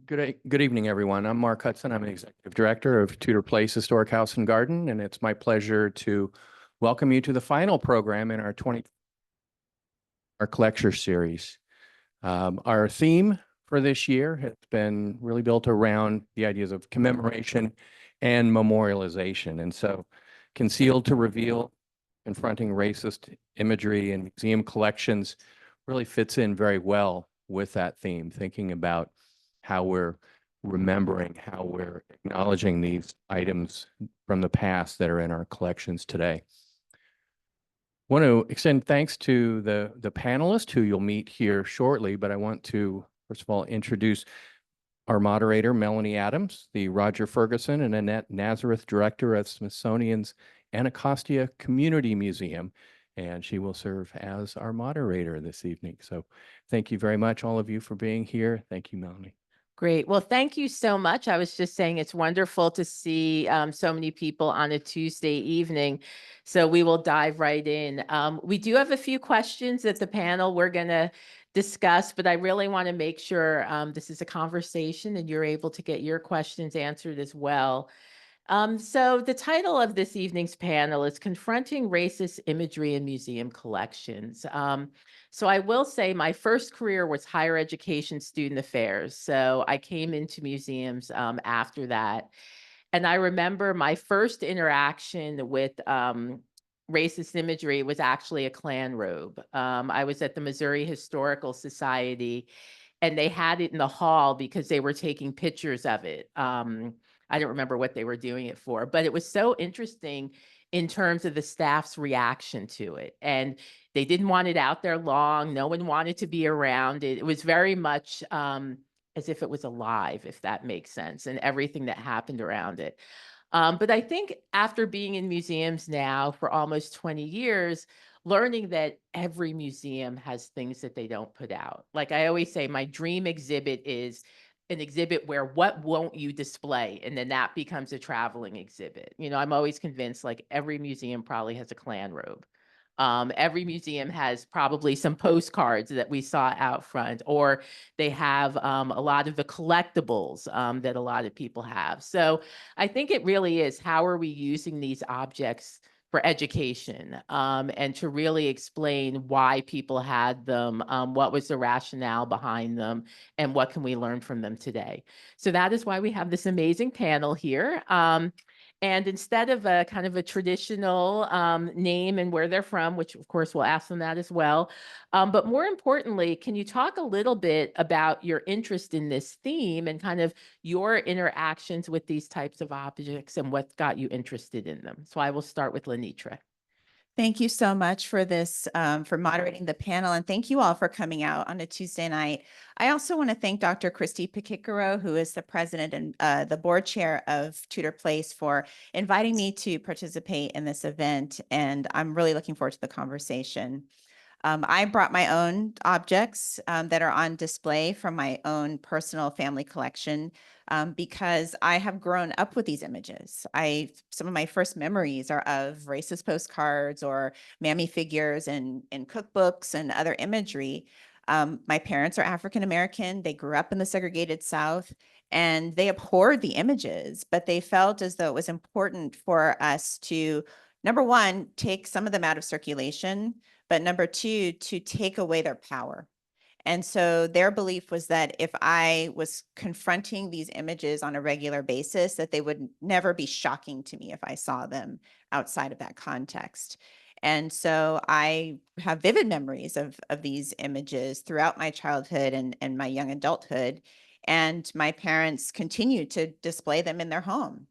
Good evening, everyone. I'm Mark Hudson. I'm an executive director of Tudor Place Historic House and Garden, and it's my pleasure to welcome you to the final program in our lecture series. Our theme for this year has been really built around the ideas of commemoration and memorialization. And so concealed to reveal, confronting racist imagery and museum collections really fits in very well with that theme, thinking about how we're remembering, how we're acknowledging these items from the past that are in our collections today. I want to extend thanks to the panelists who you'll meet here shortly, but I want to, first of all, introduce our moderator, Melanie Adams, the Roger Ferguson and Annette Nazareth Director of Smithsonian's Anacostia Community Museum, and she will serve as our moderator this evening. So thank you very much, all of you, for being here. Thank you, Melanie. Great. Well, thank you so much. I was just saying it's wonderful to see so many people on a Tuesday evening. So we will dive right in. We do have a few questions at the panel we're going to discuss, but I really want to make sure this is a conversation and you're able to get your questions answered as well. So the title of this evening's panel is Confronting Racist Imagery in Museum Collections. So I will say my first career was higher education student affairs. So I came into museums after that. And I remember my first interaction with racist imagery was actually a Klan robe. I was at the Missouri Historical Society, and they had it in the hall because they were taking pictures of it. I don't remember what they were doing it for, but it was so interesting in terms of the staff's reaction to it. And they didn't want it out there long. No one wanted to be around it. It was very much as if it was alive, if that makes sense, and everything that happened around it. But I think after being in museums now for almost 20 years, learning that every museum has things that they don't put out. Like I always say, my dream exhibit is an exhibit where what won't you display? And then that becomes a traveling exhibit. You know, I'm always convinced like every museum probably has a Klan robe. Every museum has probably some postcards that we saw out front, or they have a lot of the collectibles that a lot of people have. So I think it really is, how are we using these objects for education and to really explain why people had them, what was the rationale behind them, and what can we learn from them today. So that is why we have this amazing panel here. And instead of a kind of a traditional name and where they're from, which of course we'll ask them that as well, but more importantly, can you talk a little bit about your interest in this theme and kind of your interactions with these types of objects and what got you interested in them? So I will start with LaNitra. Thank you so much for this, for moderating the panel, and thank you all for coming out on a Tuesday night. I also want to thank Dr. Christy Pekikaro, who is the president and the board chair of Tudor Place, for inviting me to participate in this event, and I'm really looking forward to the conversation. I brought my own objects that are on display from my own personal family collection because I have grown up with these images. Some of my first memories are of racist postcards or mammy figures in cookbooks and other imagery. My parents are African American. They grew up in the segregated South, and they abhorred the images, but they felt as though it was important for us to, number one, take some of them out of circulation, but number two, to take away their power. And so their belief was that if I was confronting these images on a regular basis, that they would never be shocking to me if I saw them outside of that context. And so I have vivid memories of these images throughout my childhood and my young adulthood. And my parents continued to display them in their home.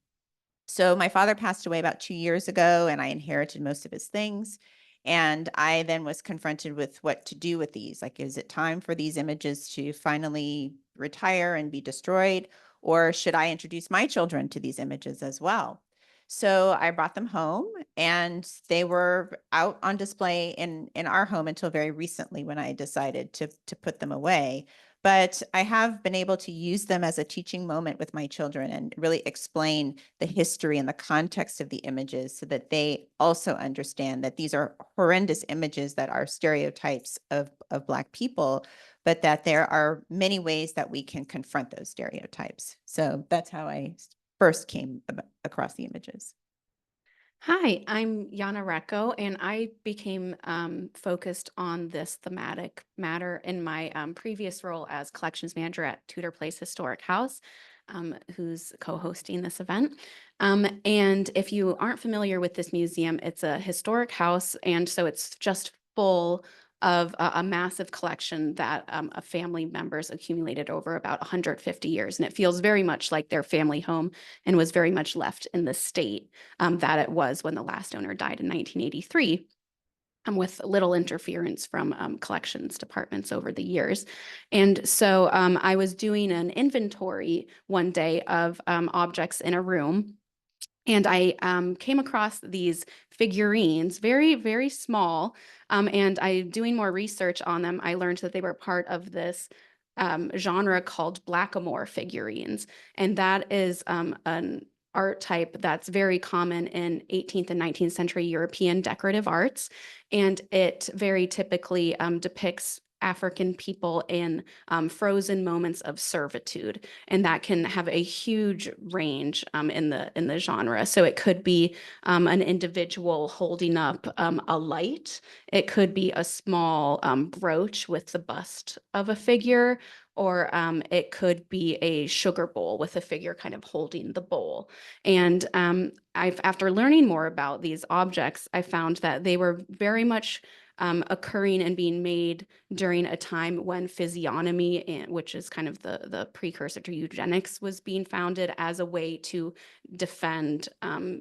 So my father passed away about 2 years ago, and I inherited most of his things. And I then was confronted with what to do with these. Like, is it time for these images to finally retire and be destroyed? Or should I introduce my children to these images as well? So I brought them home, and they were out on display in our home until very recently, when I decided to put them away. But I have been able to use them as a teaching moment with my children and really explain the history and the context of the images so that they also understand that these are horrendous images that are stereotypes of Black people, but that there are many ways that we can confront those stereotypes. So that's how I first came across the images. Hi, I'm Ianna Recco, and I became focused on this thematic matter in my previous role as collections manager at Tudor Place Historic House, who's co-hosting this event. And if you aren't familiar with this museum, it's a historic house, and so it's just full of a massive collection that a family members accumulated over about 150 years. And it feels very much like their family home and was very much left in the state that it was when the last owner died in 1983. With little interference from collections departments over the years. And so I was doing an inventory one day of objects in a room. And I came across these figurines, very, very small. And doing more research on them, I learned that they were part of this genre called blackamoor figurines. And that is an art type that's very common in 18th and 19th century European decorative arts. And it very typically depicts African people in frozen moments of servitude, and that can have a huge range in the genre. So it could be an individual holding up a light. It could be a small brooch with the bust of a figure, or it could be a sugar bowl with a figure kind of holding the bowl. And after learning more about these objects, I found that they were very much occurring and being made during a time when physiognomy, which is kind of the precursor to eugenics, was being founded as a way to defend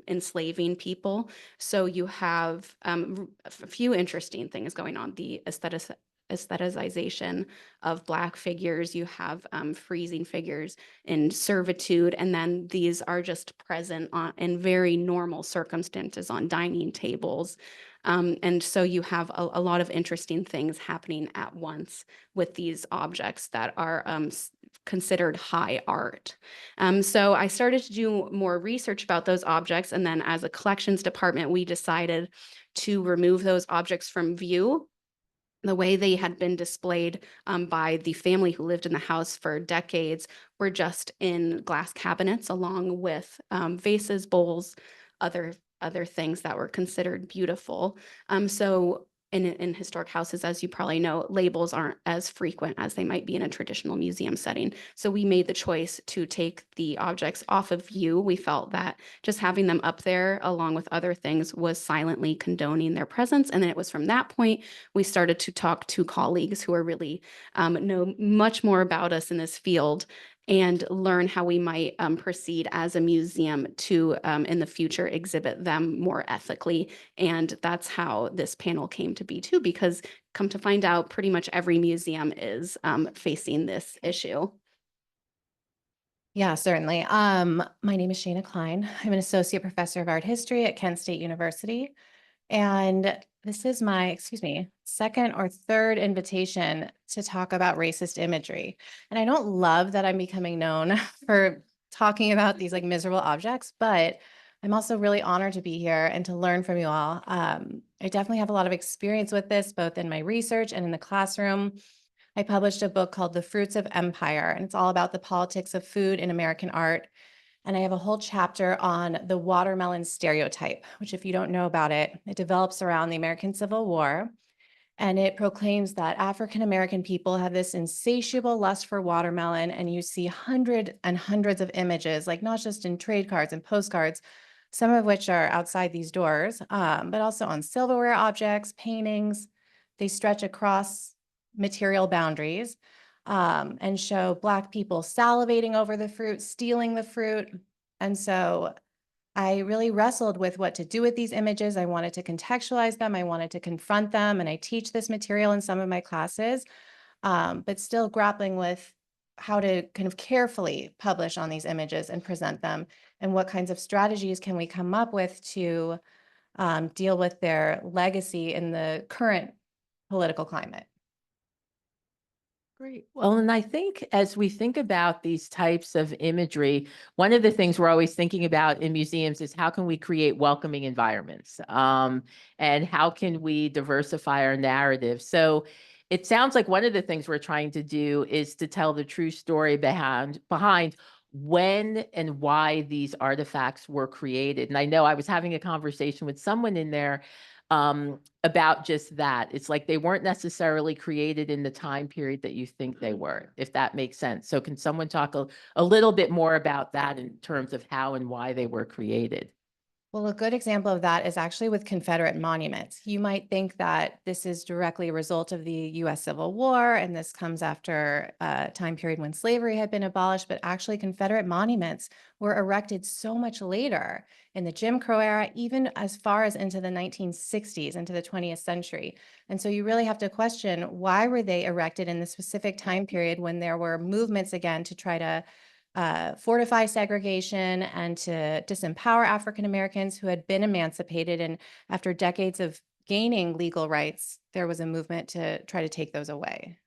enslaving people. So you have a few interesting things going on. The aestheticization of Black figures, you have freezing figures in servitude, and then these are just present in very normal circumstances on dining tables. And so you have a lot of interesting things happening at once with these objects that are considered high art. So I started to do more research about those objects, and then as a collections department, we decided to remove those objects from view. The way they had been displayed by the family who lived in the house for decades were just in glass cabinets, along with vases, bowls, other things that were considered beautiful. So in historic houses, as you probably know, labels aren't as frequent as they might be in a traditional museum setting. So we made the choice to take the objects off of view. We felt that just having them up there along with other things was silently condoning their presence. And then it was from that point we started to talk to colleagues who are really know much more about us in this field, and learn how we might proceed as a museum to, in the future, exhibit them more ethically. And that's how this panel came to be too, because come to find out, pretty much every museum is facing this issue. Yeah, certainly. My name is Shana Klein. I'm an associate professor of art history at Kent State University. And this is my, second or third invitation to talk about racist imagery. And I don't love that I'm becoming known for talking about these like miserable objects, but I'm also really honored to be here and to learn from you all. I definitely have a lot of experience with this, both in my research and in the classroom. I published a book called The Fruits of Empire, and it's all about the politics of food in American art. And I have a whole chapter on the watermelon stereotype, which, if you don't know about it, it develops around the American Civil War. And it proclaims that African-American people have this insatiable lust for watermelon. And you see hundreds and hundreds of images, like not just in trade cards and postcards, some of which are outside these doors, but also on silverware objects, paintings. They stretch across material boundaries. And show Black people salivating over the fruit, stealing the fruit. And so I really wrestled with what to do with these images. I wanted to contextualize them. I wanted to confront them. And I teach this material in some of my classes, but still grappling with how to kind of carefully publish on these images and present them, and what kinds of strategies can we come up with to deal with their legacy in the current political climate. Great. Well, and I think as we think about these types of imagery, one of the things we're always thinking about in museums is how can we create welcoming environments, and how can we diversify our narrative? So it sounds like one of the things we're trying to do is to tell the true story behind when and why these artifacts were created. And I know I was having a conversation with someone in there about just that. It's like they weren't necessarily created in the time period that you think they were, if that makes sense. So can someone talk a little bit more about that in terms of how and why they were created? Well, a good example of that is actually with Confederate monuments. You might think that this is directly a result of the U.S. Civil War, and this comes after a time period when slavery had been abolished, but actually Confederate monuments were erected so much later in the Jim Crow era, even as far as into the 1960s, into the 20th century. And so you really have to question, why were they erected in the specific time period when there were movements again to try to fortify segregation and to disempower African Americans who had been emancipated. And after decades of gaining legal rights, there was a movement to try to take those away.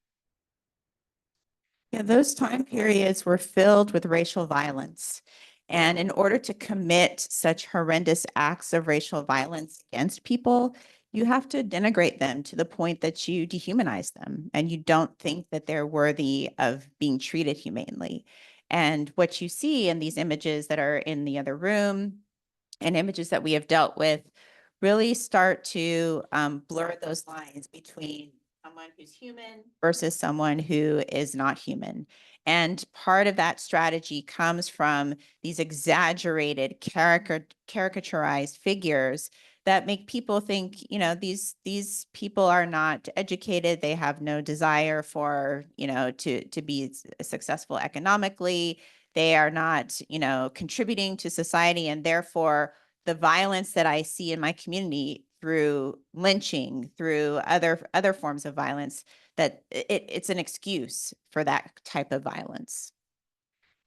Yeah, those time periods were filled with racial violence. And in order to commit such horrendous acts of racial violence against people, you have to denigrate them to the point that you dehumanize them and you don't think that they're worthy of being treated humanely. And what you see in these images that are in the other room and images that we have dealt with really start to blur those lines between someone who's human versus someone who is not human. And part of that strategy comes from these exaggerated caricaturized figures that make people think, you know, these people are not educated. They have no desire for, you know, to be successful economically. They are not, you know, contributing to society. And therefore, the violence that I see in my community through lynching, through other forms of violence, that it's an excuse for that type of violence.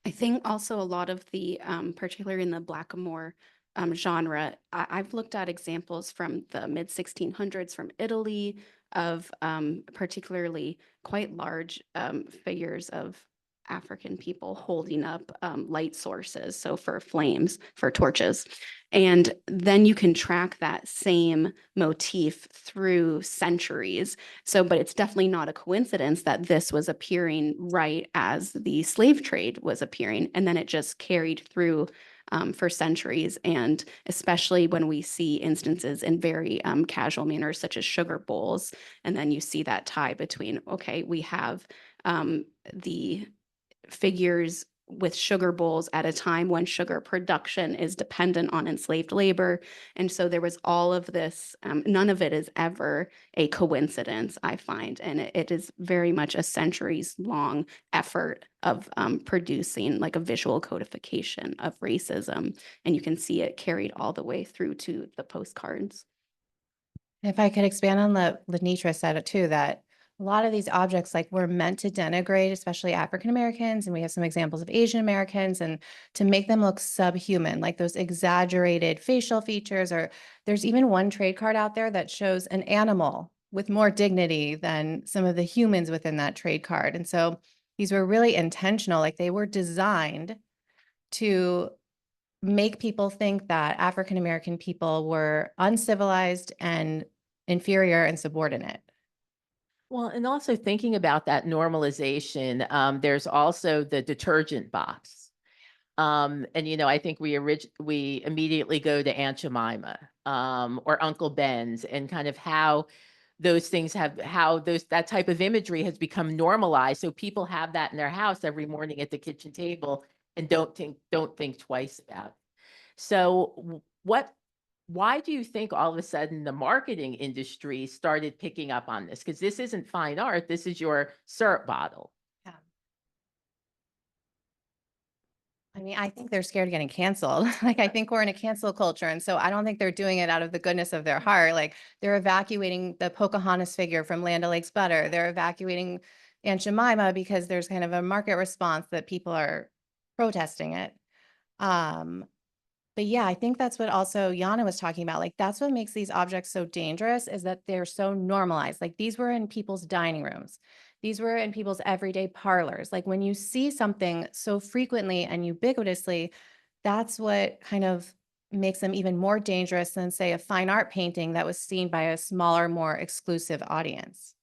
I think also a lot of the, particularly in the Blackamoor genre, I've looked at examples from the mid 1600s from Italy of particularly quite large figures of African people holding up light sources, so for flames, for torches. And then you can track that same motif through centuries. So, but it's definitely not a coincidence that this was appearing right as the slave trade was appearing. And then it just carried through for centuries. And especially when we see instances in very casual manners, such as sugar bowls. And then you see that tie between, okay, we have the figures with sugar bowls at a time when sugar production is dependent on enslaved labor. And so there was all of this, none of it is ever a coincidence, I find. And it is very much a centuries long effort of producing like a visual codification of racism. And you can see it carried all the way through to the postcards. If I could expand on the LaNitra said it too, that a lot of these objects like were meant to denigrate, especially African Americans, and we have some examples of Asian Americans, and to make them look subhuman, like those exaggerated facial features, or there's even one trade card out there that shows an animal with more dignity than some of the humans within that trade card. And so these were really intentional, like they were designed to make people think that African American people were uncivilized and inferior and subordinate. Well, and also thinking about that normalization, there's also the detergent box. And, you know, I think we immediately go to Aunt Jemima or Uncle Ben's and kind of how those things that type of imagery has become normalized. So people have that in their house every morning at the kitchen table and don't think twice about it. So why do you think all of a sudden the marketing industry started picking up on this? Because this isn't fine art. This is your syrup bottle. Yeah. I mean, I think they're scared of getting canceled. Like, I think we're in a cancel culture. And so I don't think they're doing it out of the goodness of their heart. Like, they're evacuating the Pocahontas figure from Land O'Lakes Butter. They're evacuating Aunt Jemima because there's kind of a market response that people are protesting it. But yeah, I think that's what also Ianna was talking about. Like, that's what makes these objects so dangerous, is that they're so normalized. Like, these were in people's dining rooms. These were in people's everyday parlors. Like, when you see something so frequently and ubiquitously, that's what kind of makes them even more dangerous than, say, a fine art painting that was seen by a smaller, more exclusive audience.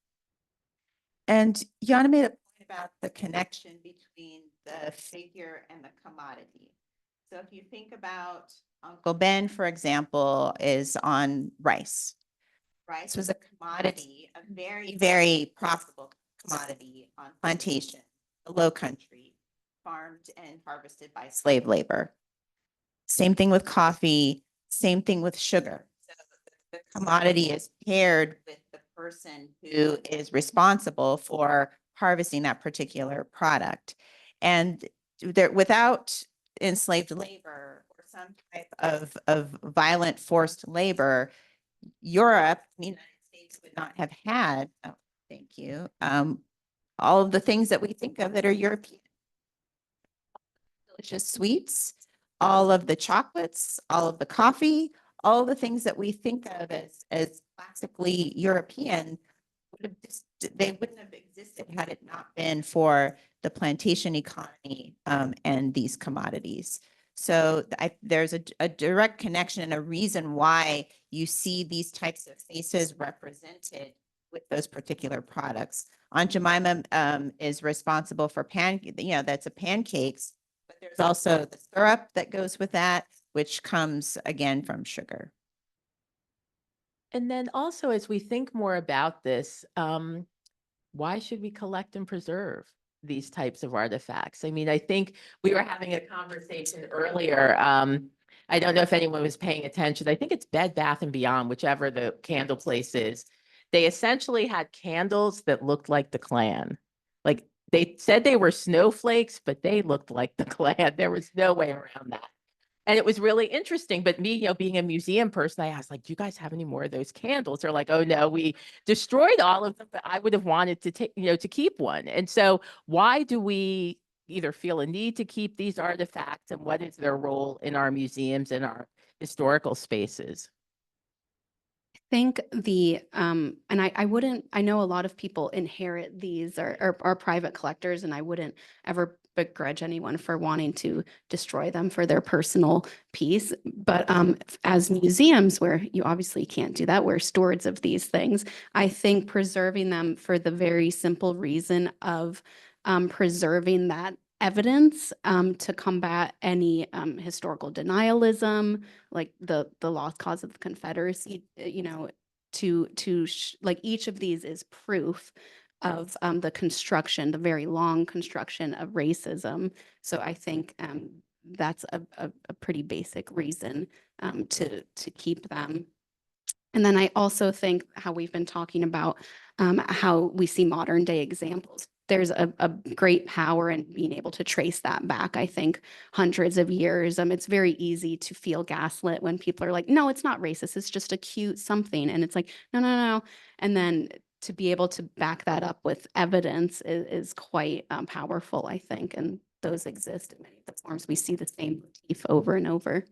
And Ianna made a point about the connection between the figure and the commodity. So if you think about Uncle Ben, for example, is on rice. Rice was a commodity, a very, very profitable commodity on plantation, the Low Country, farmed and harvested by slave labor. Same thing with coffee, same thing with sugar. So the commodity is paired with the person who is responsible for harvesting that particular product. And there, without enslaved labor or some type of violent forced labor, Europe, the United States would not have had, oh, thank you, all of the things that we think of that are European. Delicious sweets, all of the chocolates, all of the coffee, all the things that we think of as classically European, would have just, they wouldn't have existed had it not been for the plantation economy and these commodities. So there's a direct connection and a reason why you see these types of faces represented with those particular products. Aunt Jemima is responsible for that's a pancakes, but there's also the syrup that goes with that, which comes again from sugar. And then also, as we think more about this, why should we collect and preserve these types of artifacts? I mean, I think we were having a conversation earlier. I don't know if anyone was paying attention. I think it's Bed Bath and Beyond, whichever the candle place is. They essentially had candles that looked like the Klan. Like they said they were snowflakes, but they looked like the Klan. There was no way around that. And it was really interesting. But me, being a museum person, I asked, like, do you guys have any more of those candles? They're like, oh no, we destroyed all of them, but I would have wanted to take, to keep one. And so why do we either feel a need to keep these artifacts, and what is their role in our museums and our historical spaces? Think the and I know a lot of people inherit these or are private collectors, and I wouldn't ever begrudge anyone for wanting to destroy them for their personal piece. But as museums, where you obviously can't do that, we're stewards of these things, I think preserving them for the very simple reason of preserving that evidence to combat any historical denialism, like the lost cause of the Confederacy, like each of these is proof of the construction, the very long construction of racism. So I think that's a pretty basic reason to keep them. And then I also think how we've been talking about how we see modern day examples. There's a great power in being able to trace that back, I think, hundreds of years. It's very easy to feel gaslit when people are like, no, it's not racist. It's just a cute something. And it's like, no, no, no. And then to be able to back that up with evidence is quite powerful, I think. And those exist in many of the forms. We see the same motif over and over.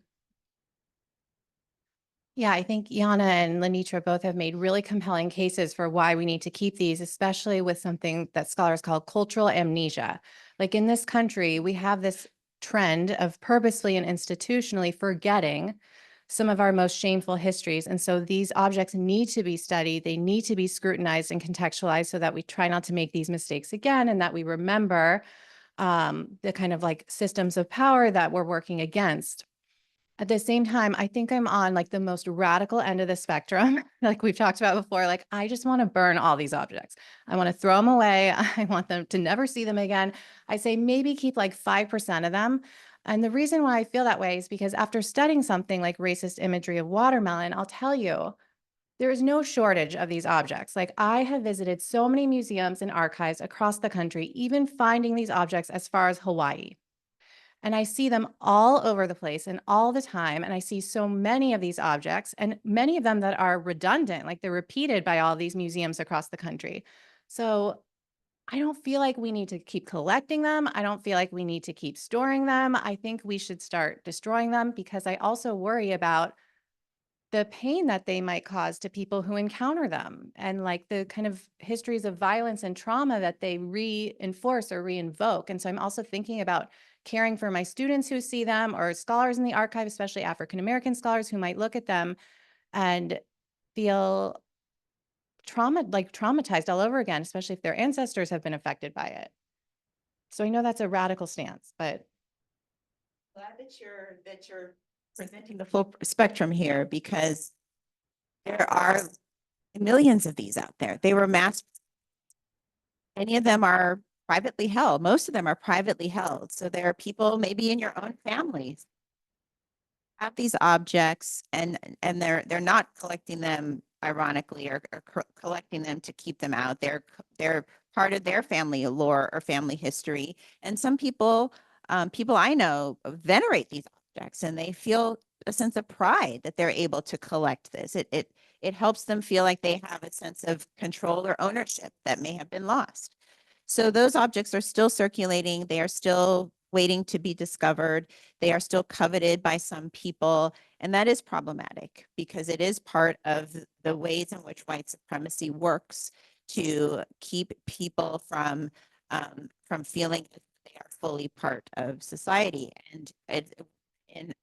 Yeah, I think Ianna and LaNitra both have made really compelling cases for why we need to keep these, especially with something that scholars call cultural amnesia. Like in this country, we have this trend of purposely and institutionally forgetting some of our most shameful histories. And so these objects need to be studied. They need to be scrutinized and contextualized so that we try not to make these mistakes again, and that we remember the kind of like systems of power that we're working against. At the same time, I think I'm on like the most radical end of the spectrum. Like we've talked about before, like I just want to burn all these objects. I want to throw them away. I want them to never see them again. I say maybe keep like 5% of them. And the reason why I feel that way is because after studying something like racist imagery of watermelon, I'll tell you, there is no shortage of these objects. Like I have visited so many museums and archives across the country, even finding these objects as far as Hawaii. And I see them all over the place and all the time. And I see so many of these objects, and many of them that are redundant, like they're repeated by all these museums across the country. So I don't feel like we need to keep collecting them. I don't feel like we need to keep storing them. I think we should start destroying them, because I also worry about the pain that they might cause to people who encounter them, and like the kind of histories of violence and trauma that they reinforce or reinvoke. And so I'm also thinking about caring for my students who see them, or scholars in the archive, especially African-American scholars who might look at them and feel traumatized all over again, especially if their ancestors have been affected by it. So I know that's a radical stance, but Glad that you're presenting the full spectrum here, because there are millions of these out there. They were mass. Many of them are privately held. Most of them are privately held. So there are people maybe in your own families have these objects, and they're not collecting them ironically, or collecting them to keep them out. They're part of their family lore or family history. And some people I know venerate these objects, and they feel a sense of pride that they're able to collect this. It helps them feel like they have a sense of control or ownership that may have been lost. So those objects are still circulating. They are still waiting to be discovered. They are still coveted by some people. And that is problematic, because it is part of the ways in which white supremacy works to keep people from feeling that they are fully part of society. And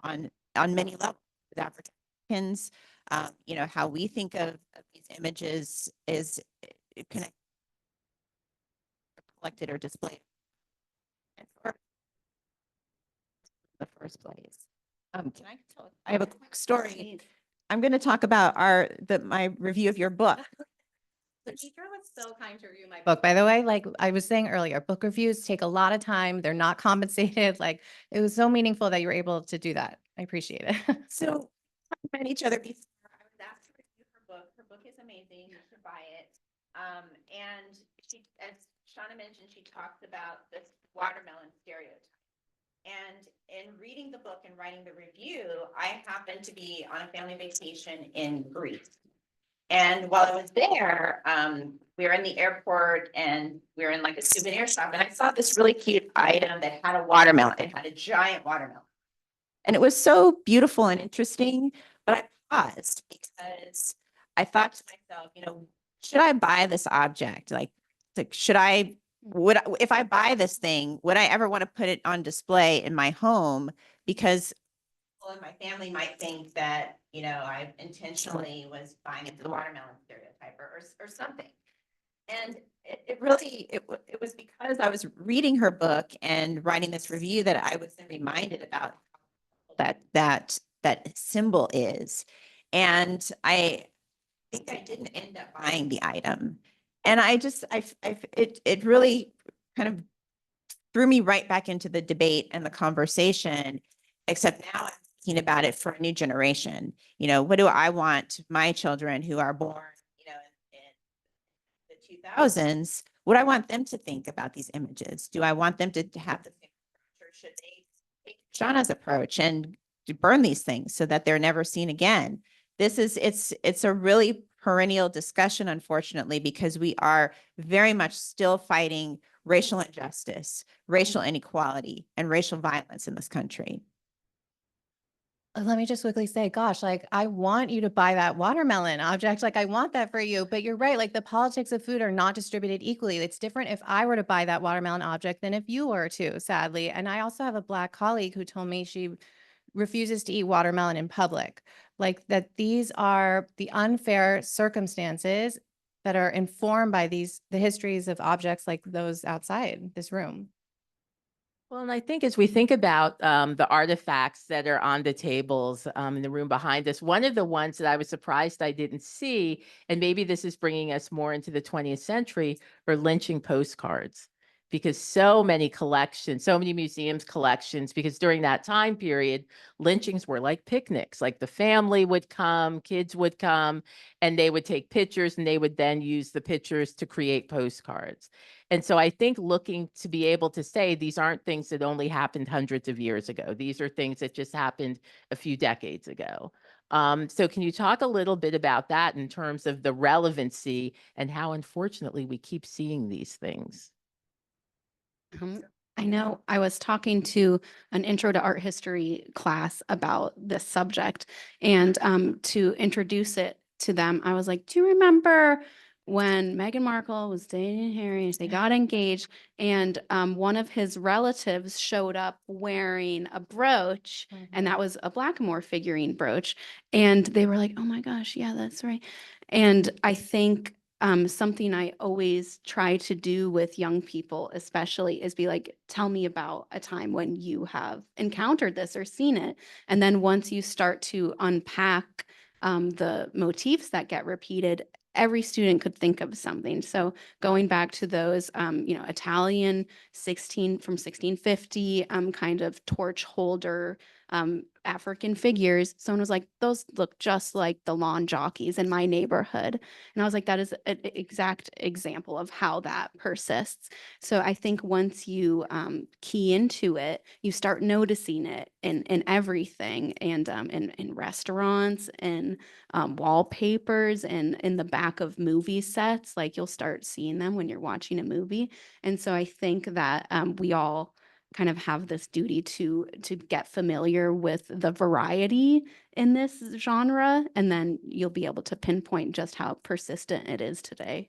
on many levels, with African Americans, how we think of these images is connected, collected, or displayed in the first place. Can I tell? I have a quick story. I'm going to talk about my review of your book. LaNitra was so kind to review my book, by the way. Like I was saying earlier, book reviews take a lot of time. They're not compensated. Like it was so meaningful that you were able to do that. I appreciate it. So we met each other before. I was asked to review her book. Her book is amazing. You should buy it. And she, as Shana mentioned, she talks about this watermelon stereotype. And in reading the book and writing the review, I happened to be on a family vacation in Greece. And while I was there, we were in the airport, and we were in like a souvenir shop, and I saw this really cute item that had a watermelon. It had a giant watermelon. And it was so beautiful and interesting, but I paused because I thought to myself, should I buy this object? Like if I buy this thing, would I ever want to put it on display in my home? Because people in my family might think that, I intentionally was buying into the watermelon stereotype or something. And it was because I was reading her book and writing this review that I was reminded about that symbol is. And I think I didn't end up buying the item. And it really kind of threw me right back into the debate and the conversation, except now I'm thinking about it for a new generation. What do I want my children who are born, in the 2000s, what do I want them to think about these images? Do I want them to have the same approach, or should they take Shana's approach and burn these things so that they're never seen again? It's a really perennial discussion, unfortunately, because we are very much still fighting racial injustice, racial inequality, and racial violence in this country. Let me just quickly say, gosh, like I want you to buy that watermelon object. Like I want that for you, but you're right. Like the politics of food are not distributed equally. It's different if I were to buy that watermelon object than if you were to, sadly. And I also have a Black colleague who told me she refuses to eat watermelon in public. Like that these are the unfair circumstances that are informed by the histories of objects like those outside this room. Well, and I think as we think about the artifacts that are on the tables in the room behind us, one of the ones that I was surprised I didn't see, and maybe this is bringing us more into the 20th century, are lynching postcards. Because so many collections, so many museums collections, because during that time period, lynchings were like picnics, like the family would come, kids would come, and they would take pictures, and they would then use the pictures to create postcards. And so I think looking to be able to say these aren't things that only happened hundreds of years ago. These are things that just happened a few decades ago. So can you talk a little bit about that in terms of the relevancy and how unfortunately we keep seeing these things? I know I was talking to an intro to art history class about this subject, and to introduce it to them, I was like, do you remember when Meghan Markle was dating Harry, they got engaged, and one of his relatives showed up wearing a brooch, and that was a Blackamoor figurine brooch, and they were like, oh my gosh, yeah, that's right. And I think something I always try to do with young people, especially, is be like, tell me about a time when you have encountered this or seen it. And then once you start to unpack the motifs that get repeated, every student could think of something. So going back to those, Italian from 1650, kind of torch holder, African figures, someone was like, those look just like the lawn jockeys in my neighborhood. And I was like, that is an exact example of how that persists. So I think once you key into it, you start noticing it in everything, and in restaurants, and wallpapers, and in the back of movie sets. Like, you'll start seeing them when you're watching a movie. And so I think that we all kind of have this duty to get familiar with the variety in this genre, and then you'll be able to pinpoint just how persistent it is today.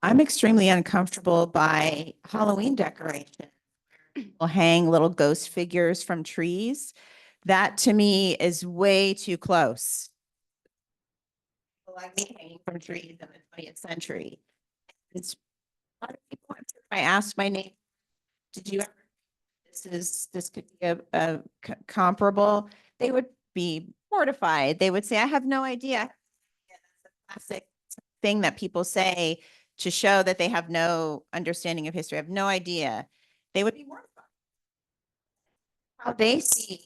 I'm extremely uncomfortable by Halloween decoration. People hang little ghost figures from trees. That to me is way too close. People like me hanging from trees in the 20th century. It's a lot of people. I asked my neighbor, did you ever, this could be a comparable? They would be mortified. They would say, I have no idea. Yeah, that's a classic thing that people say to show that they have no understanding of history. I have no idea. They would be mortified. How they see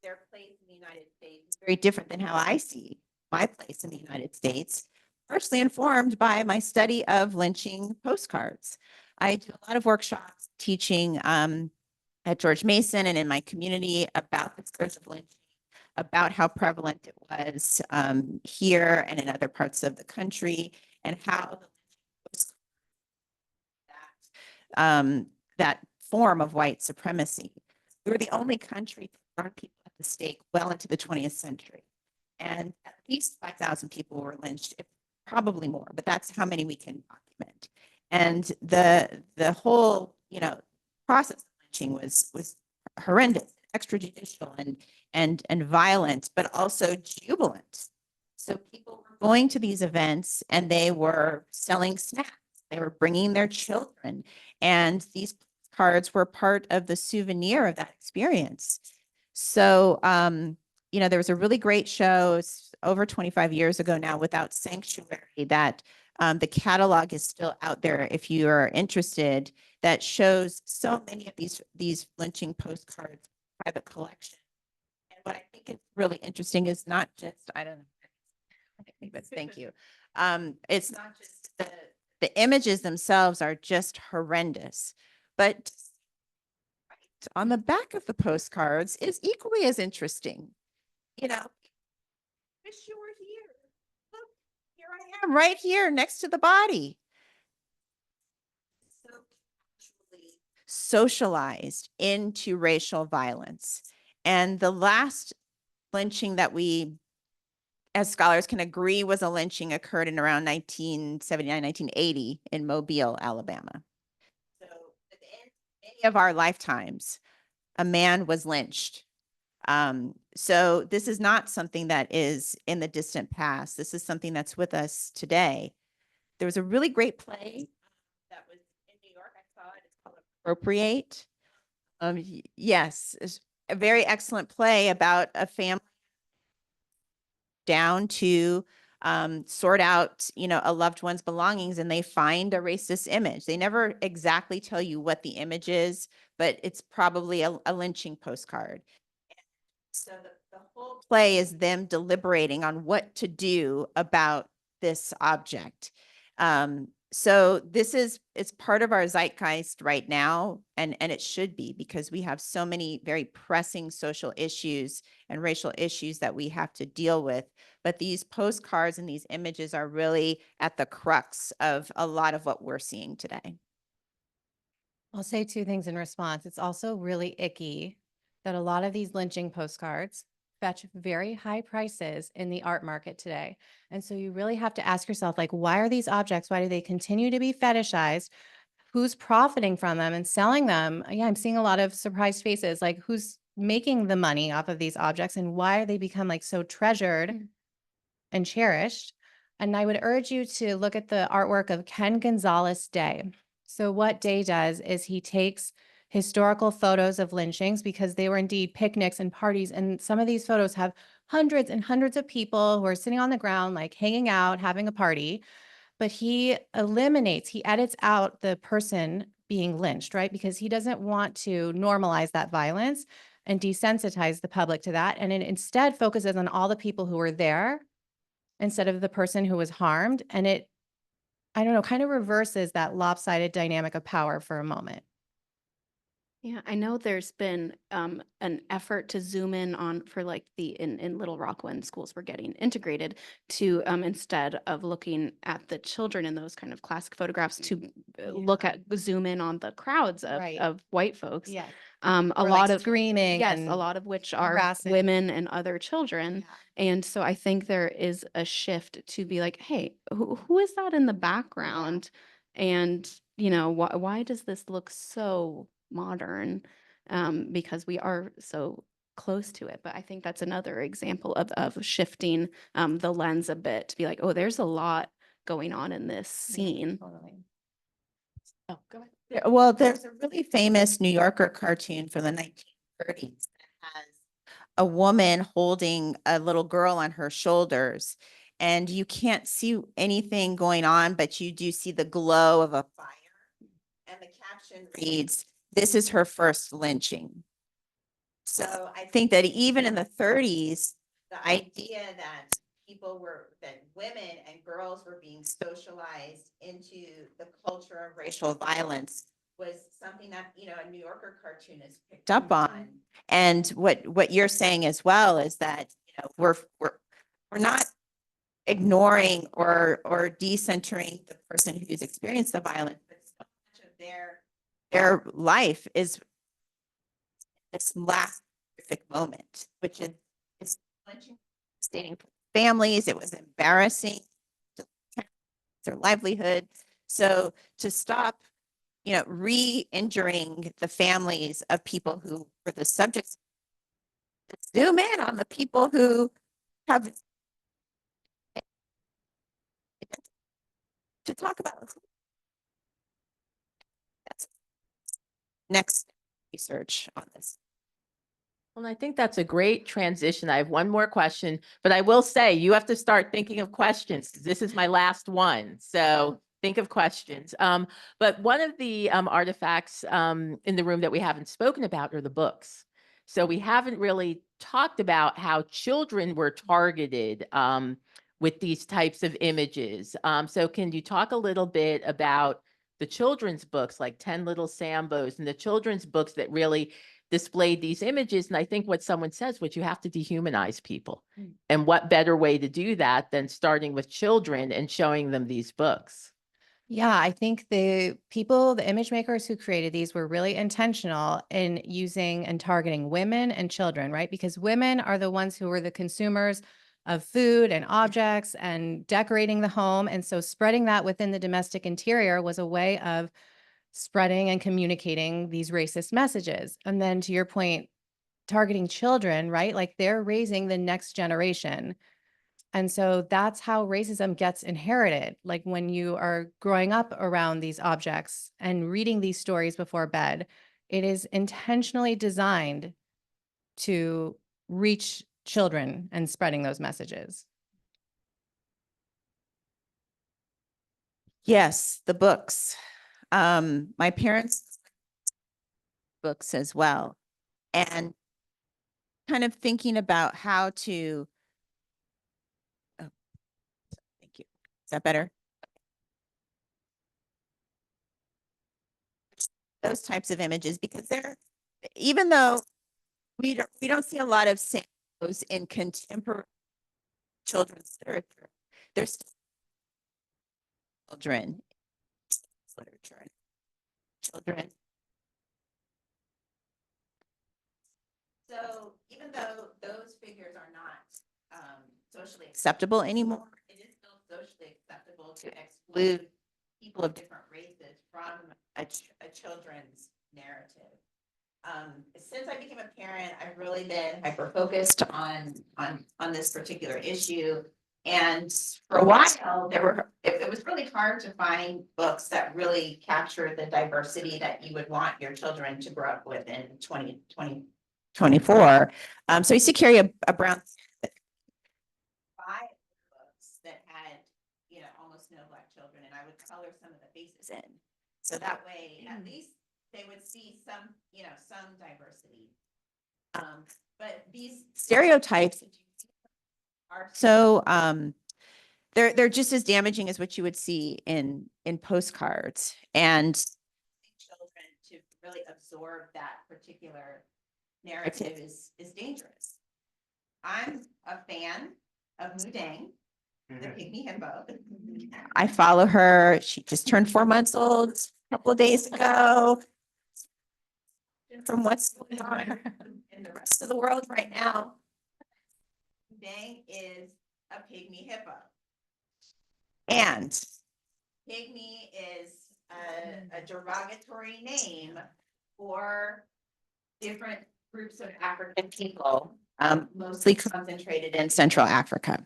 their place in the United States is very different than how I see my place in the United States, partially informed by my study of lynching postcards. I do a lot of workshops teaching at George Mason and in my community about the scourge of lynching, about how prevalent it was here and in other parts of the country, and how that form of white supremacy. We were the only country to burn people at the stake well into the 20th century. And at least 5,000 people were lynched, probably more, but that's how many we can document. And the whole, process of lynching was horrendous, extrajudicial and violent, but also jubilant. So people were going to these events and they were selling snacks. They were bringing their children, and these cards were part of the souvenir of that experience. So, there was a really great show over 25 years ago now, Without Sanctuary, that the catalog is still out there if you are interested, that shows so many of these lynching postcards, private collection. And what I think is really interesting is not just, I don't know, but thank you. It's not just the images themselves are just horrendous, but on the back of the postcards is equally as interesting. Wish you were here. Look, here I am right here next to the body. So actually socialized into racial violence. And the last lynching that we, as scholars, can agree was a lynching occurred in around 1979, 1980 in Mobile, Alabama. So within many of our lifetimes, a man was lynched. So this is not something that is in the distant past. This is something that's with us today. There was a really great play that was in New York. I saw it. It's called Appropriate. Yes, it's a very excellent play about a family down to sort out, a loved one's belongings, and they find a racist image. They never exactly tell you what the image is, but it's probably a lynching postcard. So the whole play is them deliberating on what to do about this object. So it's part of our zeitgeist right now, and it should be, because we have so many very pressing social issues and racial issues that we have to deal with. But these postcards and these images are really at the crux of a lot of what we're seeing today. I'll say two things in response. It's also really icky that a lot of these lynching postcards fetch very high prices in the art market today. And so you really have to ask yourself, like, why are these objects, why do they continue to be fetishized? Who's profiting from them and selling them? Yeah, I'm seeing a lot of surprised faces, like who's making the money off of these objects and why they become like so treasured and cherished. And I would urge you to look at the artwork of Ken Gonzalez Day. So what Day does is he takes historical photos of lynchings because they were indeed picnics and parties. And some of these photos have hundreds and hundreds of people who are sitting on the ground, like hanging out, having a party. But he edits out the person being lynched, right? Because he doesn't want to normalize that violence and desensitize the public to that. And it instead focuses on all the people who were there instead of the person who was harmed. And it, I don't know, kind of reverses that lopsided dynamic of power for a moment. Yeah, I know there's been an effort to zoom in on for like in Little Rock when schools were getting integrated to instead of looking at the children in those kind of classic photographs to look at zoom in on the crowds Right. of white folks. Yeah. A Or lot like of screaming. yes, and a lot of which are harassing. women and other children. Yeah. And so I think there is a shift to be like, hey, who is that in the background? And you know, why does this look so modern? Because we are so close to it. But I think that's another example of shifting the lens a bit to be like, oh, there's a lot going on in this scene. Totally. Oh, go ahead. Yeah, well, there's a really famous New Yorker cartoon from the 1930s that has a woman holding a little girl on her shoulders, and you can't see anything going on, but you do see the glow of a fire. And the caption reads, "This is her first lynching." So I think that even in the 30s, the idea that that women and girls were being socialized into the culture of racial violence was something that, a New Yorker cartoonist picked up on. And what you're saying as well is that, we're not ignoring or decentering the person who's experienced the violence, but so much of their life is this last horrific moment, which is stating families. It was embarrassing to their livelihood. So to stop, re-injuring the families of people who were the subjects, zoom in on the people who have to talk about. That's next research on this. Well, I think that's a great transition. I have one more question, but I will say you have to start thinking of questions. This is my last one. So think of questions. But one of the artifacts in the room that we haven't spoken about are the books. So we haven't really talked about how children were targeted with these types of images. So can you talk a little bit about the children's books like 10 Little Sambos and the children's books that really displayed these images? And I think what someone says, you have to dehumanize people. And what better way to do that than starting with children and showing them these books? Yeah, I think the image makers who created these were really intentional in using and targeting women and children, right? Because women are the ones who were the consumers of food and objects and decorating the home. And so spreading that within the domestic interior was a way of spreading and communicating these racist messages. And then to your point, targeting children, right? Like they're raising the next generation. And so that's how racism gets inherited. Like when you are growing up around these objects and reading these stories before bed, it is intentionally designed to reach children and spreading those messages. Yes, the books. My parents' books as well. And kind of thinking about how to, oh, thank you. Is that better? Those types of images, because even though we don't see a lot of samples in contemporary children's literature, there's children literature, children. So even though those figures are not socially acceptable anymore, it is still socially acceptable to exclude people of different races from a children's narrative. Since I became a parent, I've really been hyper-focused on this particular issue. And for a while, it was really hard to find books that really capture the diversity that you would want your children to grow up with in 2024. So I used to carry a brown 5 books that had, almost no Black children, and I would color some of the faces in. So that way, at least they would see some, some diversity. But these stereotypes are so they're just as damaging as what you would see in postcards, and children to really absorb that particular narrative is dangerous. I'm a fan of Mudang, the pygmy himbo. I follow her. She just turned 4 months old a couple of days ago. From what's going on in the rest of the world right now, Mudang is a pygmy hippo. And pygmy is a derogatory name for different groups of African people, mostly concentrated in Central Africa.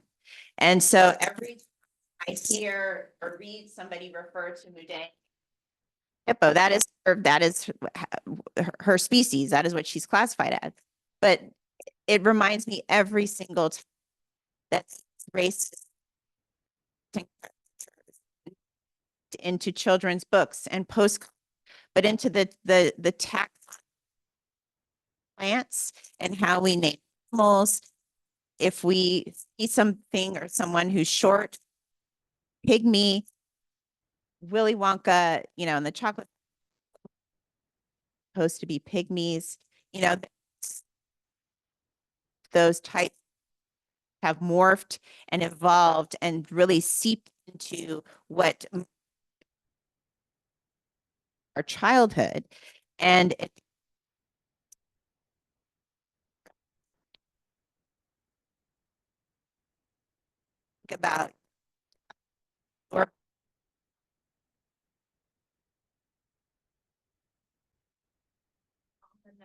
And so every time I hear or read somebody refer to Mudang hippo, that is her species. That is what she's classified as. But it reminds me every single time that racist into children's books and but into the tax plants and how we name animals. If we see something or someone who's short, pygmy, Willy Wonka, and the chocolate supposed to be pygmies, those types have morphed and evolved and really seeped into what our childhood. And about or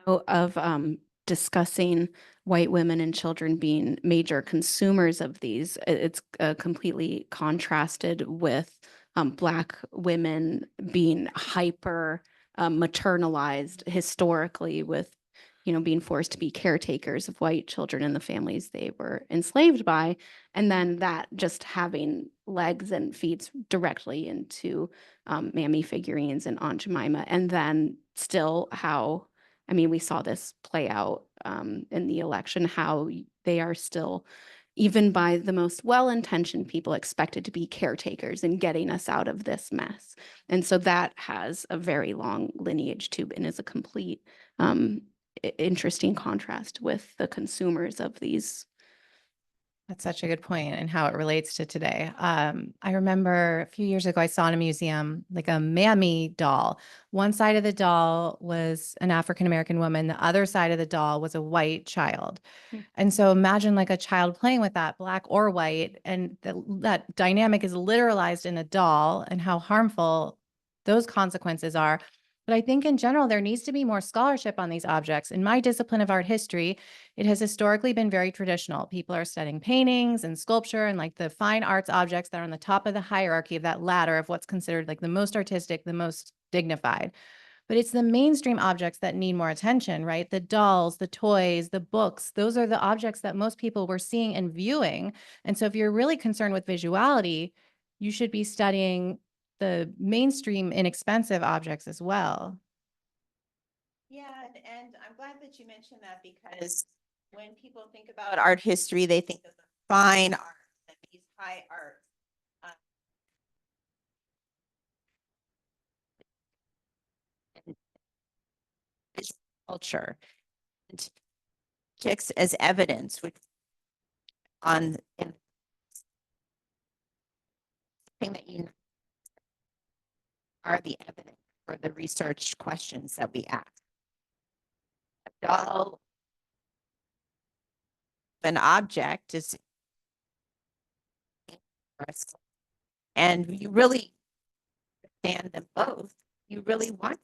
Of discussing white women and children being major consumers of these, it's completely contrasted with Black women being hyper maternalized historically, with being forced to be caretakers of white children in the families they were enslaved by, and then that just having legs and feet directly into Mammy figurines and Aunt Jemima, and then still how, I mean, we saw this play out in the election, how they are still, even by the most well-intentioned people, expected to be caretakers and getting us out of this mess. And so that has a very long lineage too, and is a complete interesting contrast with the consumers of these. That's such a good point, and how it relates to today. I remember a few years ago, I saw in a museum like a Mammy doll. One side of the doll was an African-American woman. The other side of the doll was a white child. And so imagine like a child playing with that, Black or white, and that dynamic is literalized in a doll, and how harmful those consequences are. But I think in general, there needs to be more scholarship on these objects. In my discipline of art history, it has historically been very traditional. People are studying paintings and sculpture and like the fine arts objects that are on the top of the hierarchy of that ladder of what's considered like the most artistic, the most dignified. But it's the mainstream objects that need more attention, right? The dolls, the toys, the books, those are the objects that most people were seeing and viewing. And so if you're really concerned with visuality, you should be studying the mainstream inexpensive objects as well. Yeah, and I'm glad that you mentioned that, because when people think about art history, they think of the fine art and these high art. Culture and chicks as evidence, which on in thing that you know are the evidence for the research questions that we ask. A doll, an object is, and you really understand them both. You really want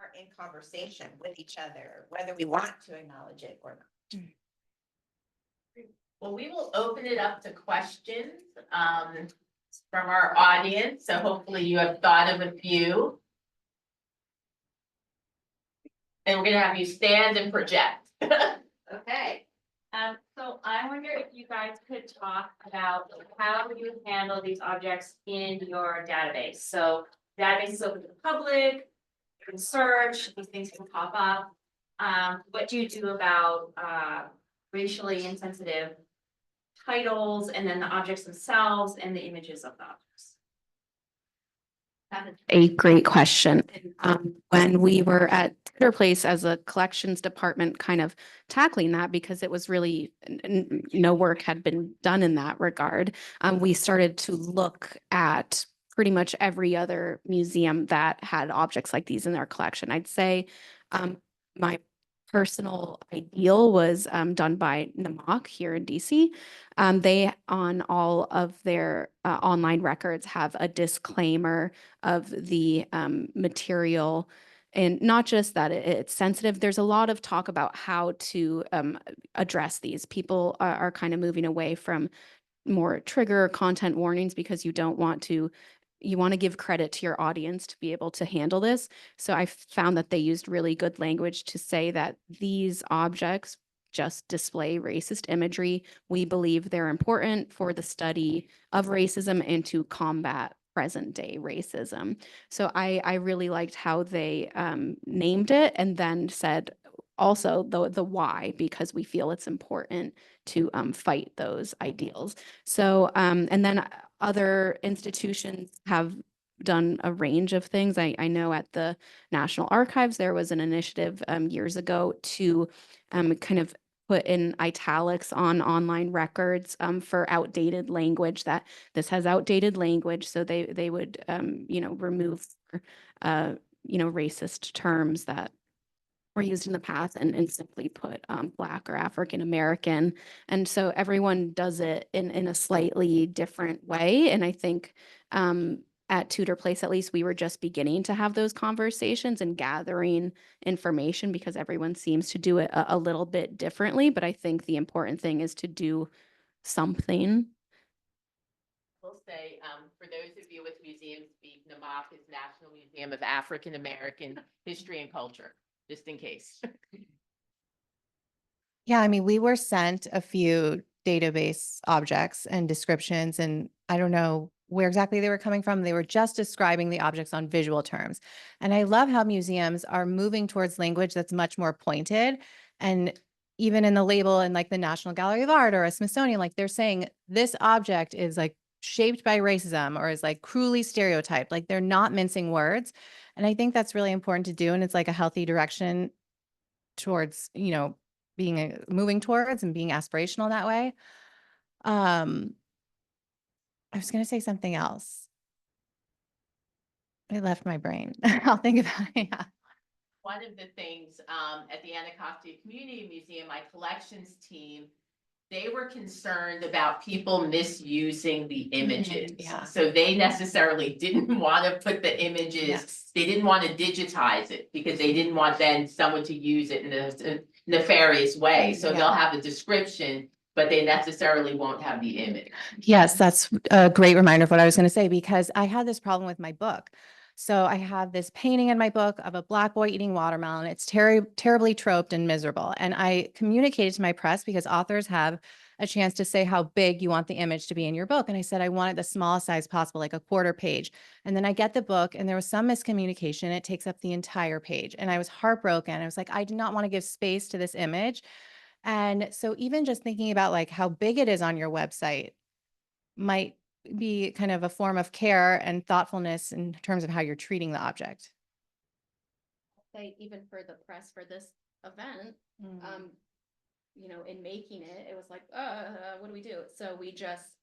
are in conversation with each other, whether we want to acknowledge it or not. Well, we will open it up to questions from our audience. So hopefully you have thought of a few. And we're gonna have you stand and project. Okay, so I wonder if you guys could talk about how you handle these objects in your database. So database is open to the public, you can search, these things can pop up. What do you do about racially insensitive titles and then the objects themselves and the images of the objects? A great question. When we were at Tutor Place as a collections department, kind of tackling that because it was really no work had been done in that regard. We started to look at pretty much every other museum that had objects like these in their collection. I'd say my personal ideal was done by NMOC here in DC. They, on all of their online records, have a disclaimer of the material, and not just that it's sensitive. There's a lot of talk about how to address these. People are kind of moving away from more trigger content warnings because you don't want to. You want to give credit to your audience to be able to handle this. So I found that they used really good language to say that these objects just display racist imagery. We believe they're important for the study of racism and to combat present day racism. So I really liked how they named it and then said also the why, because we feel it's important to fight those ideals. So and then other institutions have done a range of things. I know at the National Archives, there was an initiative years ago to kind of put in italics on online records for outdated language, that this has outdated language. So they would, remove, racist terms that were used in the past and simply put Black or African American. And so everyone does it in a slightly different way. And I think at Tutor Place, at least, we were just beginning to have those conversations and gathering information because everyone seems to do it a little bit differently. But I think the important thing is to do something. We'll say, for those of you with museum speak, NMOC is National Museum of African American History and Culture, just in case. Yeah, I mean, we were sent a few database objects and descriptions, and I don't know where exactly they were coming from. They were just describing the objects on visual terms. And I love how museums are moving towards language that's much more pointed. And even in the label in like the National Gallery of Art or a Smithsonian, like they're saying this object is like shaped by racism or is like cruelly stereotyped. Like they're not mincing words. And I think that's really important to do. And it's like a healthy direction towards, moving towards and being aspirational that way. I was going to say something else. It left my brain. I'll think about it. Yeah. One of the things at the Anacostia Community Museum, my collections team, they were concerned about people misusing the images. yeah. So they necessarily didn't want to put the images, Yes. they didn't want to digitize it because they didn't want then someone to use it in a nefarious way. So Yeah. they'll have a description, but they necessarily won't have the image. Yes, that's a great reminder of what I was going to say, because I had this problem with my book. So I have this painting in my book of a Black boy eating watermelon. It's terribly troped and miserable. And I communicated to my press because authors have a chance to say how big you want the image to be in your book. And I said, I want it the smallest size possible, like a quarter page. And then I get the book and there was some miscommunication. It takes up the entire page. And I was heartbroken. I was like, I do not want to give space to this image. And so even just thinking about like how big it is on your website might be kind of a form of care and thoughtfulness in terms of how you're treating the object. Say even for the press for this event, in making it, it was like, what do we do? So we just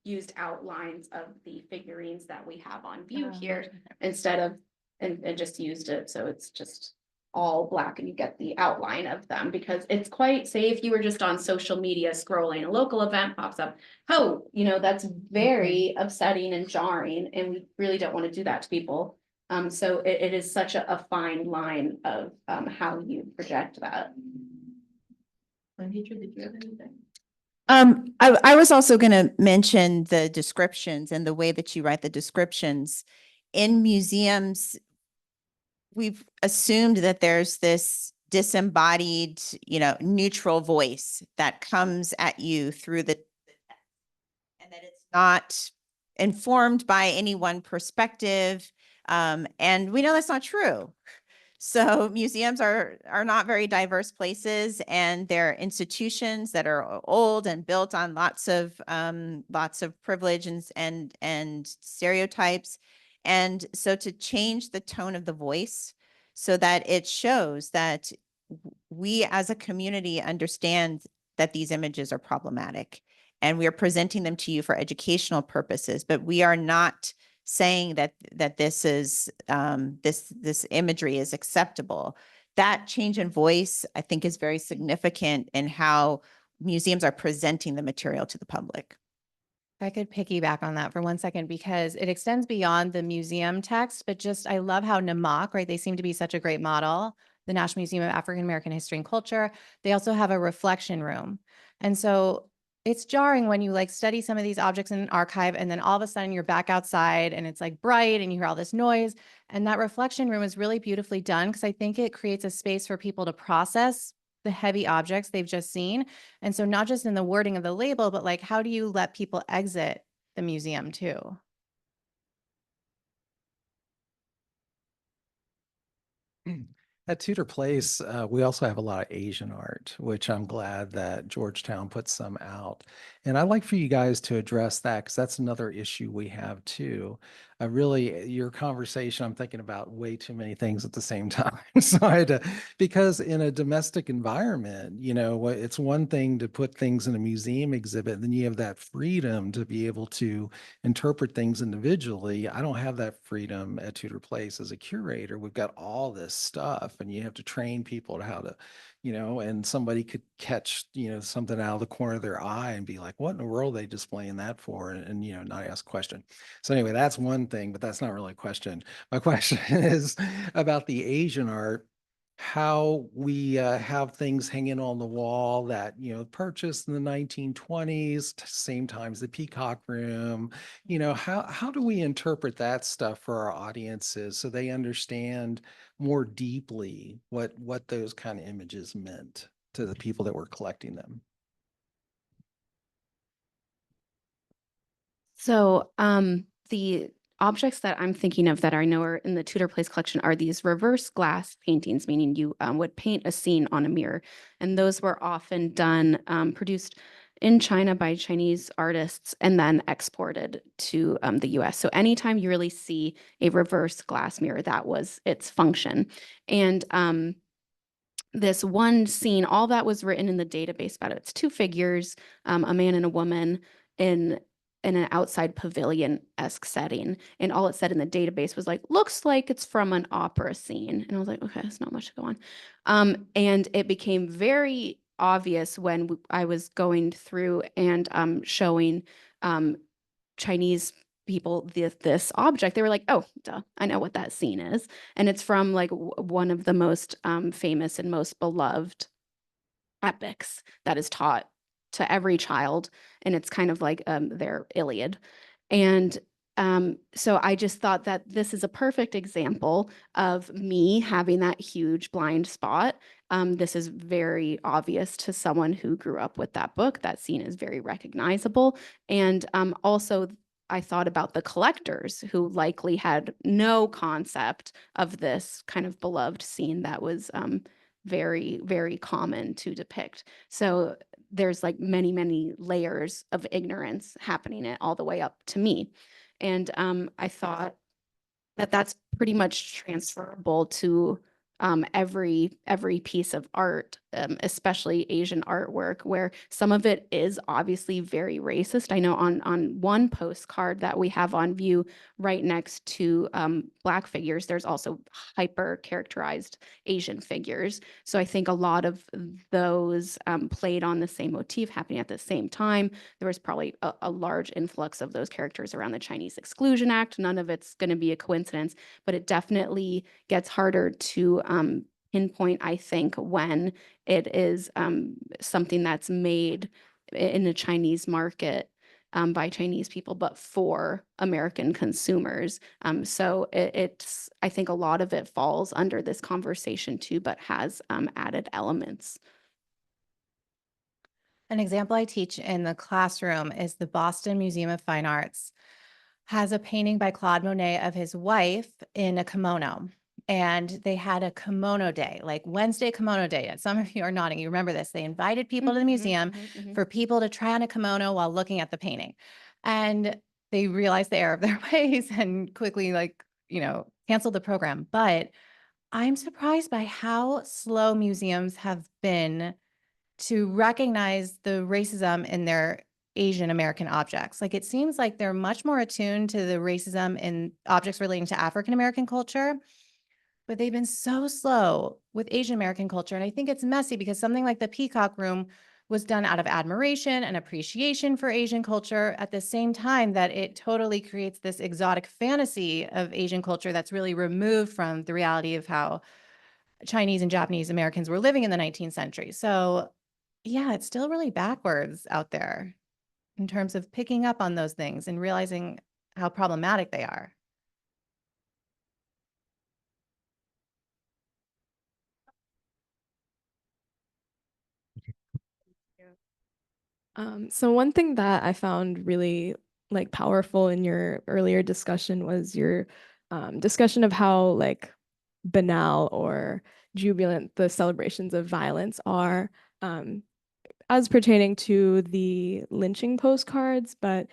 used outlines of the figurines that we have on view here instead of, and just used it. So it's just all Black and you get the outline of them, because it's quite, say if you were just on social media scrolling, a local event pops up, that's very upsetting and jarring, and we really don't want to do that to people. So it is such a fine line of how you project that. LaNitra, did you have anything? I was also going to mention the descriptions and the way that you write the descriptions. In museums, we've assumed that there's this disembodied, neutral voice that comes at you through the and that it's not informed by any one perspective. And we know that's not true. So museums are not very diverse places, and they're institutions that are old and built on lots of privilege and stereotypes. And so to change the tone of the voice so that it shows that we as a community understand that these images are problematic, and we are presenting them to you for educational purposes, but we are not saying that this is this imagery is acceptable. That change in voice, I think, is very significant in how museums are presenting the material to the public. If I could piggyback on that for 1 second, because it extends beyond the museum text, but just I love how NAMAC, right? They seem to be such a great model, the National Museum of African American History and Culture. They also have a reflection room. And so it's jarring when you like study some of these objects in an archive and then all of a sudden you're back outside and it's like bright and you hear all this noise. And that reflection room is really beautifully done because I think it creates a space for people to process the heavy objects they've just seen. And so not just in the wording of the label, but like, how do you let people exit the museum too? At Tudor Place, we also have a lot of Asian art, which I'm glad that Georgetown put some out. And I'd like for you guys to address that because that's another issue we have too. Really, your conversation, I'm thinking about way too many things at the same time. So I had to, because in a domestic environment, it's one thing to put things in a museum exhibit, then you have that freedom to be able to interpret things individually. I don't have that freedom at Tudor Place as a curator. We've got all this stuff and you have to train people to how to, and somebody could catch, something out of the corner of their eye and be like, what in the world are they displaying that for? And not ask a question. So anyway, that's one thing, but that's not really a question. My question is about the Asian art, how we have things hanging on the wall that, purchased in the 1920s, same times the Peacock Room, how do we interpret that stuff for our audiences so they understand more deeply what those kind of images meant to the people that were collecting them? So the objects that I'm thinking of that I know are in the Tudor Place collection are these reverse glass paintings, meaning you would paint a scene on a mirror. And those were often done, produced in China by Chinese artists and then exported to the US. So anytime you really see a reverse glass mirror, that was its function. And this one scene, all that was written in the database about it. It's two figures, a man and a woman in an outside pavilion-esque setting. And all it said in the database was like, looks like it's from an opera scene. And I was like, okay, that's not much to go on. And it became very obvious when I was going through and showing Chinese people this object. They were like, oh, duh, I know what that scene is. And it's from like one of the most famous and most beloved epics that is taught to every child. And it's kind of like their Iliad. And so I just thought that this is a perfect example of me having that huge blind spot. This is very obvious to someone who grew up with that book. That scene is very recognizable. And also I thought about the collectors who likely had no concept of this kind of beloved scene that was very, very common to depict. So there's like many, many layers of ignorance happening it all the way up to me. And I thought that that's pretty much transferable to every piece of art, especially Asian artwork, where some of it is obviously very racist. I know on one postcard that we have on view right next to Black figures, there's also hyper characterized Asian figures. So I think a lot of those played on the same motif happening at the same time. There was probably a large influx of those characters around the Chinese Exclusion Act. None of it's going to be a coincidence, but it definitely gets harder to pinpoint, I think, when it is something that's made in the Chinese market by Chinese people, but for American consumers. So it's, I think a lot of it falls under this conversation too, but has added elements. An example I teach in the classroom is the Boston Museum of Fine Arts has a painting by Claude Monet of his wife in a kimono. And they had a kimono day, like Wednesday kimono day. And some of you are nodding. You remember this. They invited people to the museum for people to try on a kimono while looking at the painting. And they realized the error of their ways and quickly, canceled the program. But I'm surprised by how slow museums have been to recognize the racism in their Asian American objects. Like, it seems like they're much more attuned to the racism in objects relating to African American culture, but they've been so slow with Asian American culture. And I think it's messy because something like the Peacock Room was done out of admiration and appreciation for Asian culture at the same time that it totally creates this exotic fantasy of Asian culture that's really removed from the reality of how Chinese and Japanese Americans were living in the 19th century. So yeah, it's still really backwards out there in terms of picking up on those things and realizing how problematic they are. So one thing that I found really powerful in your earlier discussion was your discussion of how banal or jubilant the celebrations of violence are as pertaining to the lynching postcards, but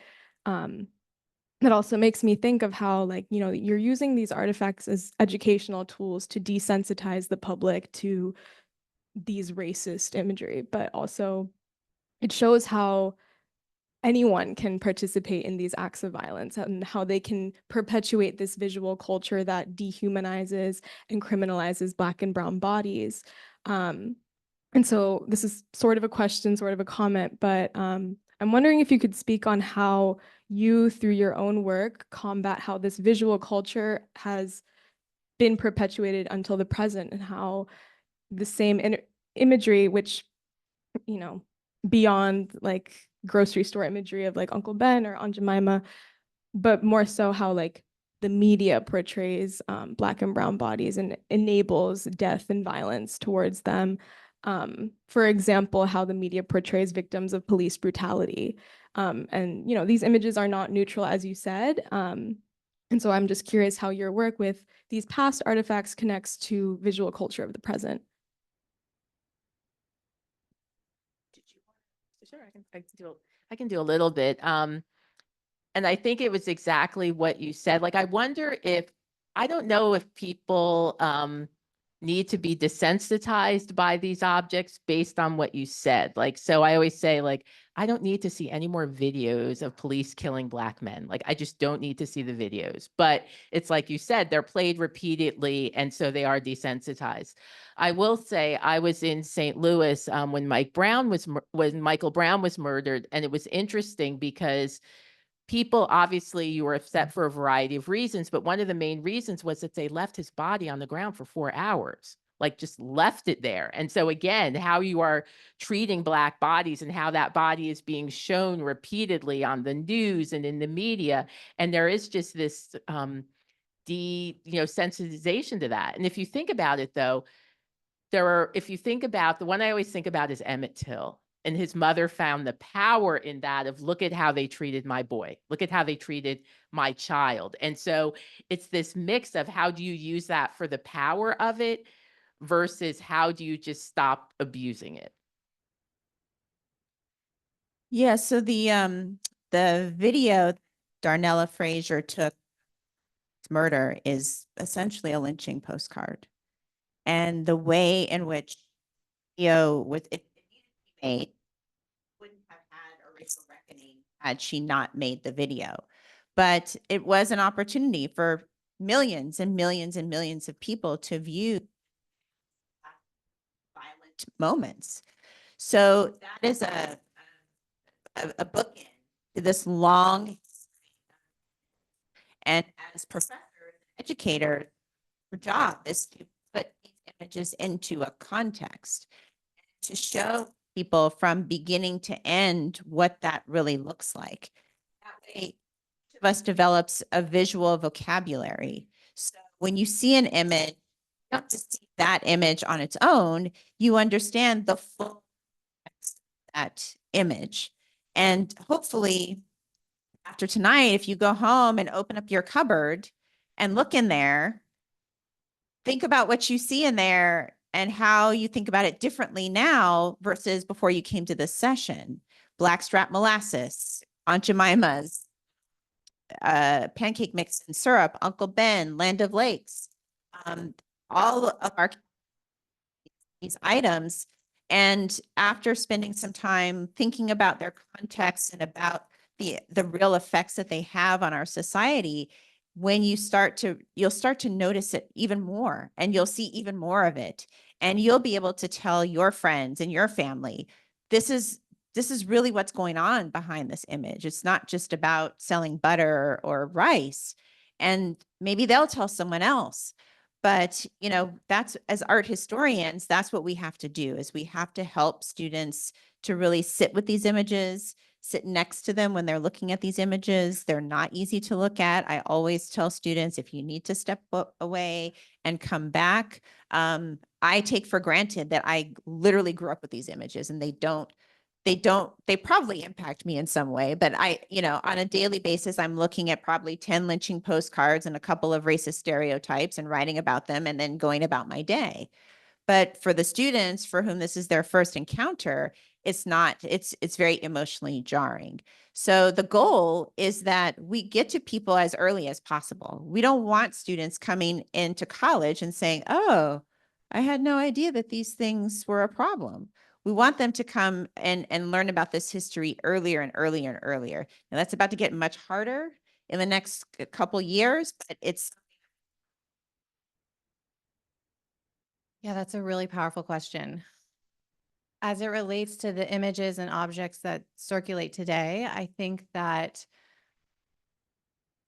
that also makes me think of how you're using these artifacts as educational tools to desensitize the public to these racist imagery, but also it shows how anyone can participate in these acts of violence and how they can perpetuate this visual culture that dehumanizes and criminalizes Black and brown bodies. And so this is sort of a question, sort of a comment, but I'm wondering if you could speak on how you, through your own work, combat how this visual culture has been perpetuated until the present, and how the same imagery, which, beyond grocery store imagery of Uncle Ben or Aunt Jemima, but more so how the media portrays Black and brown bodies and enables death and violence towards them. For example, how the media portrays victims of police brutality. And these images are not neutral, as you said. And so I'm just curious how your work with these past artifacts connects to visual culture of the present. Sure, I can do a little bit. And I think it was exactly what you said. I wonder if, I don't know if people need to be desensitized by these objects based on what you said. So I always say, I don't need to see any more videos of police killing Black men. I just don't need to see the videos. But it's like you said, they're played repeatedly, and so they are desensitized. I will say I was in St. Louis when Michael Brown was murdered, and it was interesting because people, obviously, you were upset for a variety of reasons, but one of the main reasons was that they left his body on the ground for 4 hours, just left it there. And so again, how you are treating Black bodies and how that body is being shown repeatedly on the news and in the media. And there is just this sensitization to that. And if you think about it, though, if you think about, the one I always think about is Emmett Till. And his mother found the power in that of, look at how they treated my boy. Look at how they treated my child. And so it's this mix of how do you use that for the power of it versus how do you just stop abusing it? Yeah, so the video Darnella Frazier took murder is essentially a lynching postcard. and the way in which was it made wouldn't have had a racial reckoning had she not made the video. But it was an opportunity for millions and millions and millions of people to view violent moments. So that is a bookend to this long, and as professors, educators, our job is to put these images into a context to show people from beginning to end what that really looks like. That way, each of us develops a visual vocabulary. So when you see an image, you don't just see that image on its own, you understand the full context of that image. And hopefully, after tonight, if you go home and open up your cupboard and look in there, think about what you see in there and how you think about it differently now versus before you came to this session. Blackstrap molasses, Aunt Jemima's, pancake mix and syrup, Uncle Ben, Land of Lakes, all of our these items. And after spending some time thinking about their context and about the real effects that they have on our society, when you'll start to notice it even more, and you'll see even more of it. And you'll be able to tell your friends and your family, this is really what's going on behind this image. It's not just about selling butter or rice. And maybe they'll tell someone else. But, that's, as art historians, that's what we have to do, is we have to help students to really sit with these images, sit next to them when they're looking at these images. They're not easy to look at. I always tell students, if you need to step away and come back, I take for granted that I literally grew up with these images, and they probably impact me in some way, but on a daily basis, I'm looking at probably 10 lynching postcards and a couple of racist stereotypes and writing about them and then going about my day. But for the students for whom this is their first encounter, it's not, it's very emotionally jarring. So the goal is that we get to people as early as possible. We don't want students coming into college and saying, oh, I had no idea that these things were a problem. We want them to come and learn about this history earlier and earlier and earlier. And that's about to get much harder in the next couple years, but Yeah, that's a really powerful question. As it relates to the images and objects that circulate today, I think that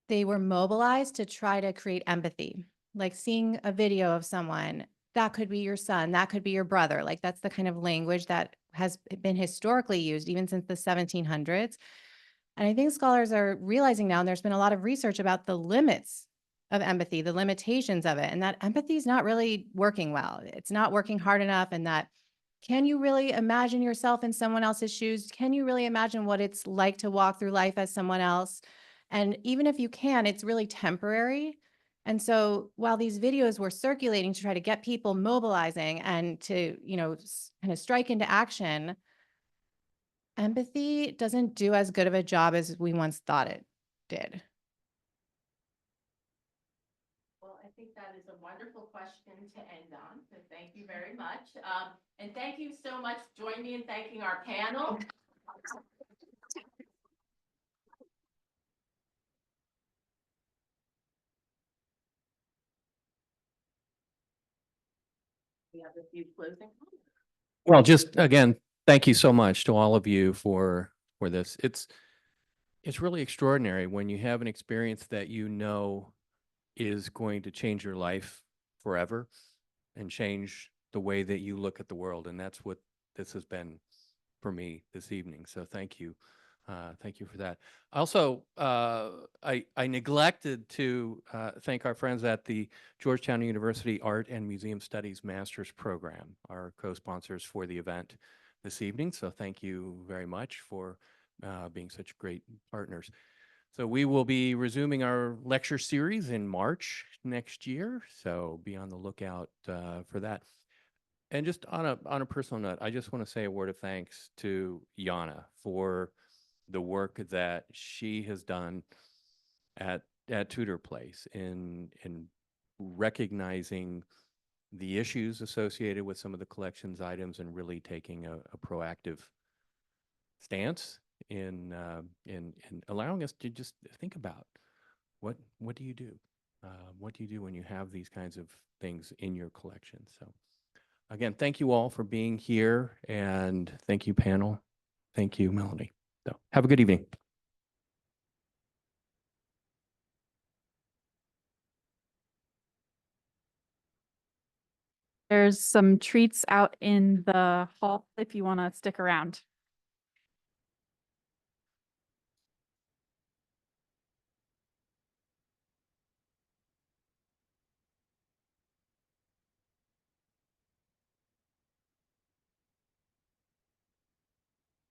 they were mobilized to try to create empathy. Like seeing a video of someone, that could be your son, that could be your brother. Like that's the kind of language that has been historically used even since the 1700s. And I think scholars are realizing now, and there's been a lot of research about the limits of empathy, the limitations of it, and that empathy is not really working well. It's not working hard enough. And that, can you really imagine yourself in someone else's shoes? Can you really imagine what it's like to walk through life as someone else? And even if you can, it's really temporary. And so while these videos were circulating to try to get people mobilizing and to, kind of strike into action, empathy doesn't do as good of a job as we once thought it did. Well, I think that is a wonderful question to end on. So thank you very much. And thank you so much. Join me in thanking our panel. We have a few closing comments. Well, just again, thank you so much to all of you for this. It's really extraordinary when you have an experience that is going to change your life forever and change the way that you look at the world. And that's what this has been for me this evening. So thank you. Thank you for that. Also, I neglected to thank our friends at the Georgetown University Art and Museum Studies Master's Program, our co-sponsors for the event this evening. So thank you very much for being such great partners. So we will be resuming our lecture series in March next year. So be on the lookout for that. And just on a personal note, I just want to say a word of thanks to Ianna for the work that she has done at Tudor Place in recognizing the issues associated with some of the collections items and really taking a proactive stance in allowing us to just think about what do you do? What do you do when you have these kinds of things in your collection? So again, thank you all for being here, and thank you, panel. Thank you, Melanie. So have a good evening. There's some treats out in the hall if you want to stick around.